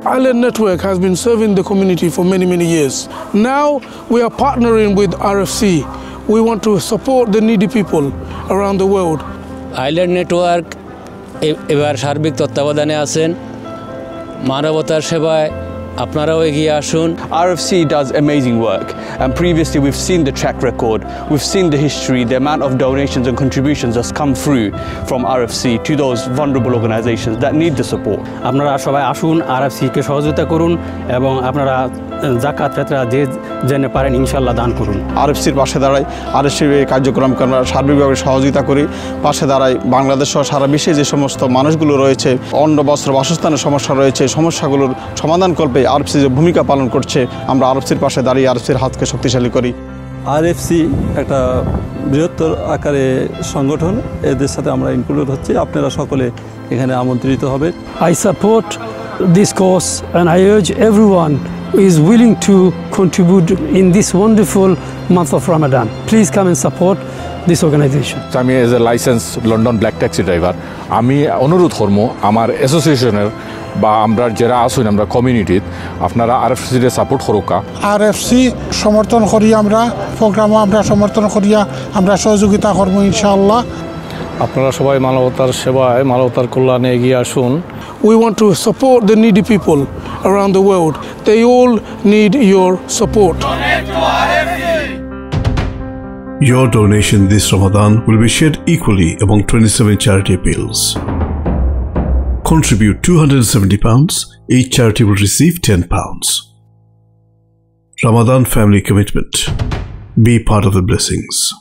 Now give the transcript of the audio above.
Island Network has been serving the community for many years. Now we are partnering with RFC. We want to support the needy people around the world. Island Network এবার সার্বিক তত্ত্বাবধানে আছেন মানবতার সেবায় আপনারাও এগিয়ে আসুন RFC does amazing work and previously we've seen the track record, we've seen the history, the amount of donations and contributions that's come through from RFC to those vulnerable organizations that need the support. আপনারা সবাই আসুন RFC কে সহযোগিতা করুন এবং আপনারা যাকাত ফিতরা যে জেনে পারেন ইনশাআল্লাহ দান করুন RFCর পাশে দাঁড়াই RFCর এই কার্যক্রমকে আমরা সার্বিকভাবে সহযোগিতা করি পাশে দাঁড়াই বাংলাদেশ সহ সারা বিশ্বে যে সমস্ত মানুষগুলো রয়েছে অন্ন বস্ত্র বাসস্থানের সমস্যা রয়েছে সমস্যাগুলোর সমাধান কল্পে RFC যে ভূমিকা পালন করছে আমরা RFCর পাশে দাঁড়িয়ে RFCর হাতকে শক্তিশালী করি RFC একটা বৃহত্তর আকারে সংগঠন এদের সাথে আমরা ইনক্লুড হচ্ছি আপনারা সকলে এখানে আমন্ত্রিত হবেন I support this cause and I urge everyone who is willing to contribute in this wonderful month of Ramadan. Please come and support this organization. আমি as a licence London black taxi driver আমি অনুরোধ করব আমার অ্যাসোসিয়েশনের বা আমরা যারা আসুন আমরা কমিউনিটিত আপনারা RFC রে সাপোর্ট করুকা RFC সমর্থন করি আমরা প্রোগ্রামও আমরা সমর্থন করিয়া আমরা সহযোগিতা করব ইনশাআল্লাহ আপনারা সবাই মানবতার সেবায় মানবতার কল্যাণে এগিয়ে আসুন We want to support the needy people around the world. They all need your support. Your donation this Ramadan will be shared equally among 27 charity appeals. Contribute £270, each charity will receive £10. Ramadan family commitment. Be part of the blessings.